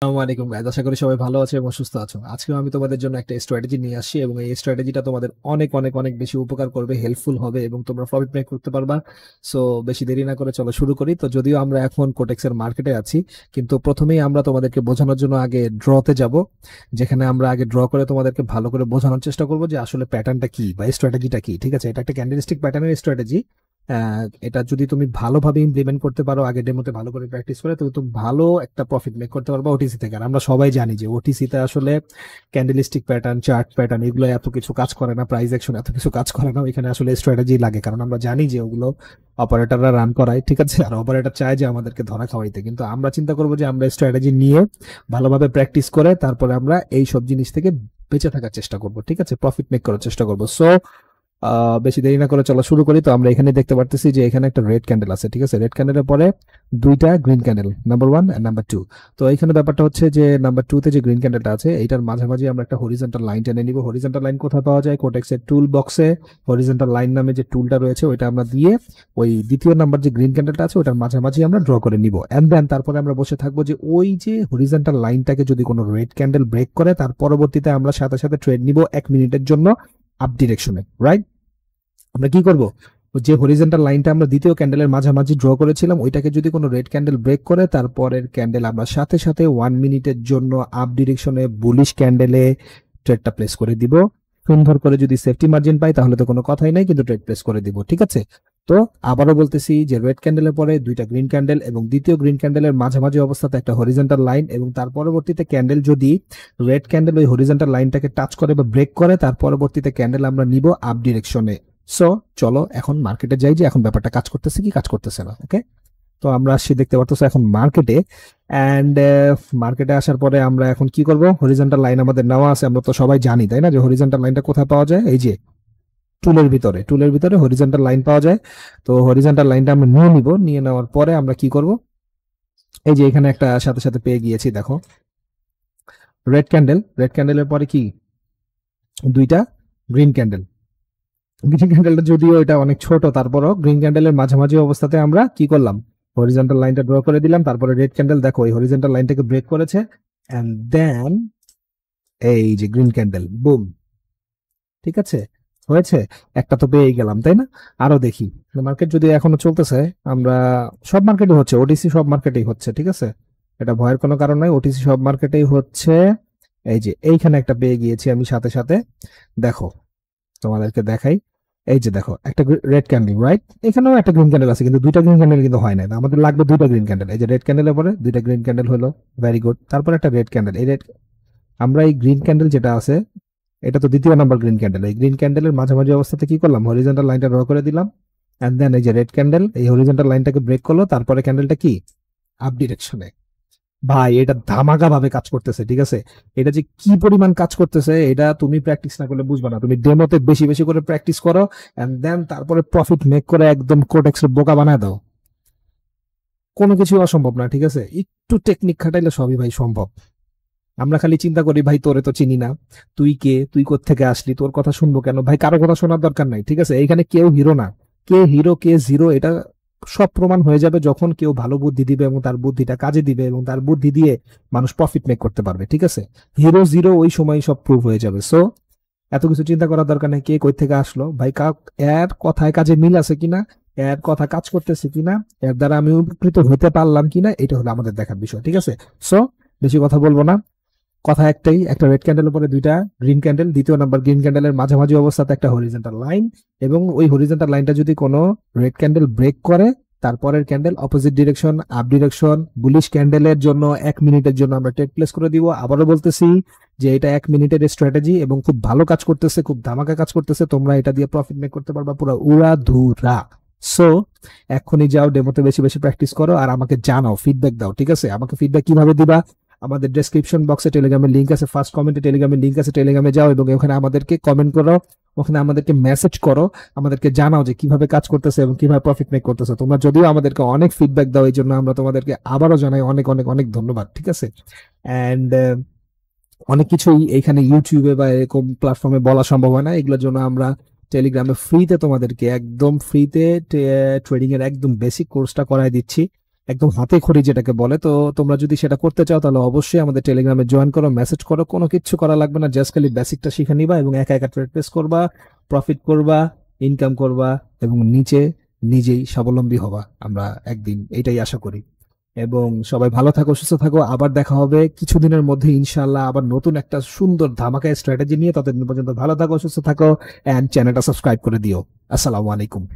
আসসালামু আলাইকুম গাইস, আশা করি সবাই ভালো আছে এবং সুস্থ আছো। আজকে আমি তোমাদের জন্য একটা স্ট্র্যাটেজি নিয়ে আসছি এবং এই স্ট্র্যাটেজিটা তোমাদের অনেক অনেক অনেক বেশি উপকার করবে, হেল্পফুল হবে এবং তোমরা প্রফিট মেক করতে পারবা। সো বেশি দেরি না করে চলো শুরু করি। তো যদিও আমরা এখন কোটেক্সের মার্কেটে আছি, কিন্তু প্রথমেই আমরা তোমাদেরকে বোঝানোর জন্য আগে ড্রতে যাব, যেখানে আমরা আগে ড্র করে তোমাদেরকে ভালো করে বোঝানোর চেষ্টা করবো যে আসলে প্যাটার্নটা কি বা স্ট্র্যাটেজিটা কি। ঠিক আছে, এটা একটা ক্যান্ডেলস্টিক প্যাটার্নের স্ট্র্যাটেজি। এটা যদি তুমি ভালোভাবে ইমপ্লিমেন্ট করতে পারো, আগে ডেমোতে ভালো করে প্র্যাকটিস করে, তো তুমি ভালো একটা প্রফিট মেক করতে পারবে ওটিসি থেকে। আর আমরা সবাই জানি যে ওটিসিতে আসলে ক্যান্ডেলিস্টিক প্যাটার্ন, চার্ট প্যাটার্ন, এগুলো এত কিছু কাজ করে না, প্রাইস অ্যাকশন এত কিছু কাজ করে না। এখানে আসলে স্ট্র্যাটেজি লাগে, কারণ আমরা জানি যে ওগুলো অপারেটররা রান করায়। ঠিক আছে, আর অপারেটর চায় যে আমাদেরকে ধরা খাওয়াইতে, কিন্তু আমরা চিন্তা করবো যে আমরা স্ট্র্যাটেজি নিয়ে ভালোভাবে প্র্যাকটিস করে তারপরে আমরা এই সব জিনিস থেকে বেঁচে থাকার চেষ্টা করবো। ঠিক আছে, প্রফিট মেক করার চেষ্টা করবো। সো বেশি দেরি না করে চলো শুরু করি। তো আমরা এখানে দেখতে পারতেছি যে এখানে একটা রেড ক্যান্ডেল আছে। ঠিক আছে, রেড ক্যান্ডেলের পরে দুইটা গ্রিন ক্যান্ডেল, নাম্বার 1 আর নাম্বার 2। তো এখানে ব্যাপারটা হচ্ছে যে নাম্বার 2 তে যে গ্রিন ক্যান্ডেলটা আছে এইটার মাঝামাঝি আমরা একটা হরিজন্টাল লাইন টেনে নিব। হরিজন্টাল লাইন কোথায় পাওয়া যায়? কোটেক্সের টুল বক্সে হরিজন্টাল লাইন নামে যে টুলটা রয়েছে ওইটা আমরা দিয়ে ওই দ্বিতীয় নাম্বার যে গ্রিন ক্যান্ডেলটা আছে ওটার মাঝামাঝি আমরা ড্র করে নিব। এন্ড দেন তারপরে আমরা বসে থাকবো যে ওই যে হরিজন্টাল লাইনটাকে যদি কোনো রেড ক্যান্ডেল ব্রেক করে, তার পরবর্তীতে আমরা সাথে সাথে ট্রেড নিব 1 মিনিটের জন্য আপ ডিরেকশনে। রাইট, আমরা কি করব? যে হরিজন্টাল লাইনটা আমরা দ্বিতীয় ক্যান্ডেলের মাঝামাঝি ড্র করেছিলাম ওইটাকে যদি কোনো রেড ক্যান্ডেল ব্রেক করে, তারপরের ক্যান্ডেল আমরা সাথে সাথে 1 মিনিটের জন্য আপ ডিরেকশনে বুলিশ ক্যান্ডেলে ট্রেডটা প্লেস করে দিব। সুন্দর করে যদি সেফটি মার্জিন পাই তাহলে তো কোনো কথাই নাই, কিন্তু ট্রেড প্লেস করে দিব। ঠিক আছে, তো আবারও বলতেছি যে রেড ক্যান্ডেলের পরে দুইটা গ্রিন ক্যান্ডেল এবং দ্বিতীয় গ্রিন ক্যান্ডেলের মাঝামাঝি অবস্থাতে একটা হরিজন্টাল লাইন, এবং তার পরবর্তীতে ক্যান্ডেল যদি রেড ক্যান্ডেল ওই হরিজন্টাল লাইনটাকে টাচ করে বা ব্রেক করে, তার পরবর্তীতে ক্যান্ডেল আমরা নিব আপ ডিরেকশনে। সো চলো এখন মার্কেটে যাই যে এখন ব্যাপারটা কাজ করতেছে কি কাজ করতেছে না। ওকে, তো আমরা আসছি, দেখতে পারতেছো এখন মার্কেটে। অ্যান্ড মার্কেটে আসার পরে আমরা এখন কি করব? হরিজন্টাল লাইন আমাদের নেওয়া আছে, আমরা তো সবাই জানি তাই না যে হরিজন্টাল লাইনটা কোথায় পাওয়া যায়? এই যে টুলের ভিতরে হরিজন্টাল লাইন পাওয়া যায়। তো হরিজন্টাল লাইনটা আমরা নিয়ে নিব। নিয়ে নেওয়ার পরে আমরা কি করব? এই যে এখানে একটা সাথে সাথে পেয়ে গিয়েছি, দেখো রেড ক্যান্ডেলের পরে কি দুইটা গ্রিন ক্যান্ডেল। গ্রিন ক্যান্ডেলটা যদিও এটা অনেক ছোট, তারপরও গ্রিন ক্যান্ডেলের মাঝামাঝি অবস্থাতে আমরা কি করলাম? হরিজন্টাল লাইনটা ড্র করে দিলাম। তারপরে রেড ক্যান্ডেল দেখো এই হরিজন্টাল লাইনটাকে ব্রেক করেছে, এন্ড দেন এই যে গ্রিন ক্যান্ডেল, বুম। ঠিক আছে, হয়েছে, একটা তো পেয়ে গেলাম তাই না? আরো দেখি, মার্কেট যদি এখনো চলতেছে, আমরা সব মার্কেটে হচ্ছে, ওটিসি সব মার্কেটেই হচ্ছে। ঠিক আছে, এটা ভয়ের কোনো কারণ নাই, ওটিসি সব মার্কেটেই হচ্ছে। এই যে এইখানে একটা পেয়ে গিয়েছি আমি সাথে সাথে, দেখো তোমাদেরকে দেখাই। এই যে দেখো একটা রেড ক্যান্ডেল, রাইট? এখানেও একটা গ্রিন ক্যান্ডেল আছে, কিন্তু দুইটা গ্রিন ক্যান্ডেল কিন্তু হয় না, আমাদের লাগবে দুইটা গ্রিন ক্যান্ডেল। এই যে রেড ক্যান্ডেলের পরে দুইটা গ্রিন ক্যান্ডেল হলো, ভেরি গুড। তারপর একটা রেড ক্যান্ডেল, এই রেড, আমরা এই গ্রিন ক্যান্ডেল যেটা আছে এটা তো দ্বিতীয় নাম্বার গ্রিন ক্যান্ডেল। এই গ্রিন ক্যান্ডেলের মাঝামাঝি অবস্থাতে কি করলাম? হরিজন্টাল লাইনটা ড্র করে দিলাম। এন্ড দেন এই যে রেড ক্যান্ডেল এই হরিজন্টাল লাইনটাকে ব্রেক করলো, তারপরে ক্যান্ডেলটা কি আপ ডিরেকশনে। ভাই এটা ধামাকা ভাবে কাজ করতেছে। ঠিক আছে, এটা যে কি পরিমাণ কাজ করতেছে এটা তুমি প্র্যাকটিস না করলে বুঝবা না। তুমি ডেমোতে বেশি বেশি করে প্র্যাকটিস করো, এন্ড দেন তারপরে প্রফিট মেক করে একদম কোটেক্সের বোকা বানায় দাও। কোনো কিছু অসম্ভব না। ঠিক আছে, একটু টেকনিক খাটাইলে সবই ভাই সম্ভব। আমরা খালি চিন্তা করি ভাই তোরে তো চিনি না, তুই কে, তুই কোত্থেকে আসলি, তোর কথা শুনবো কেন? ভাই কারো কথা শোনার দরকার নাই। ঠিক আছে, এইখানে কেউ হিরো না, কে হিরো কে জিরো এটা সব প্রমাণ হয়ে যাবে যখন কেউ ভালো বুদ্ধি দিবে এবং তার বুদ্ধিটা কাজে দিবে এবং তার বুদ্ধি দিয়ে মানুষ প্রফিট মেক করতে পারবে। ঠিক আছে, হিরো জিরো ওই সময় সব প্রুভ হয়ে যাবে। সো এত কিছু চিন্তা করার দরকার নেই কে কই থেকে আসলো। ভাই এর কথায় কাজে মিল আছে কিনা, এর কথা কাজ করতেছে কিনা, এর দ্বারা আমি উপকৃত হতে পারলাম কিনা, এটা হলো আমাদের দেখার বিষয়। ঠিক আছে, সো বেশি কথা বলবো না, কথা একটাই, একটা রেড ক্যান্ডেলের পরে দুইটা গ্রিন ক্যান্ডেল, দ্বিতীয় নাম্বার গ্রিন ক্যান্ডেলের মাঝামাঝি অবস্থাতে একটা হরিজন্টাল লাইন, এবং ওই হরিজন্টাল লাইনটা যদি কোনো রেড ক্যান্ডেল ব্রেক করে, তারপরের candle opposite direction up direction bullish ক্যান্ডেলের জন্য 1 মিনিটের জন্য আমরা টেক প্লেস করে দিব। আবারও বলতেছি যে এটা 1 মিনিটের স্ট্র্যাটেজি এবং খুব ভালো কাজ করতেছে, খুব ধামাকা কাজ করতেছে। তোমরা এটা দিয়ে প্রফিট মেক করতে পারবা পুরো উড়া ধুরা। সো এখনই যাও ডেমোতে বেশি বেশি প্র্যাকটিস করো আর আমাকে জানাও, ফিডব্যাক দাও। ঠিক আছে, আমাকে ফিডব্যাক কিভাবে দিবা? আমাদের ডেসক্রিপশন বক্সে টেলিগ্রামের লিংক আছে, ফার্স্ট কমেন্টে টেলিগ্রামের লিংক আছে, টেলিগ্রামে যাও এবং ওখানে আমাদেরকে কমেন্ট করো, ওখানে আমাদেরকে মেসেজ করো, আমাদেরকে জানাও যে কিভাবে কাজ করতেছে এবং কিভাবে প্রফিট মেক করতেছে। তোমরা যদিও আমাদেরকে অনেক ফিডব্যাক দাও, এই জন্য আমরা তোমাদেরকে আবারও জানাই অনেক অনেক অনেক ধন্যবাদ। ঠিক আছে, এন্ড অনেক কিছুই এইখানে ইউটিউবে বা এরকম প্ল্যাটফর্মে বলা সম্ভব হয় না, এগুলোর জন্য আমরা টেলিগ্রামে ফ্রিতে তোমাদেরকে একদম ফ্রিতে ট্রেডিং এর একদম বেসিক কোর্সটা করাই দিচ্ছি। একদম হাতে খড়ি যেটাকে বলে। তো তোমরা যদি সেটা করতে চাও তাহলে অবশ্যই আমাদের টেলিগ্রামে জয়েন করো, মেসেজ করো, কোনো কিছু করা লাগবে না, জাস্ট খালি বেসিকটা শিখে নিবা এবং একা একা ট্রেড প্লেস করবা, প্রফিট করবা, ইনকাম করবা এবং নিচে নিজেই স্বাবলম্বী হবা আমরা একদিন, এটাই আশা করি। এবং সবাই ভালো থাকো, সুস্থ থাকো, আবার দেখা হবে কিছুদিনের মধ্যে ইনশাআল্লাহ আবার নতুন একটা সুন্দর ধামাকা স্ট্র্যাটেজি নিয়ে। ততদিন পর্যন্ত ভালো থাকো, সুস্থ থাকো, এন্ড চ্যানেলটা সাবস্ক্রাইব করে দিও। আসসালামু আলাইকুম।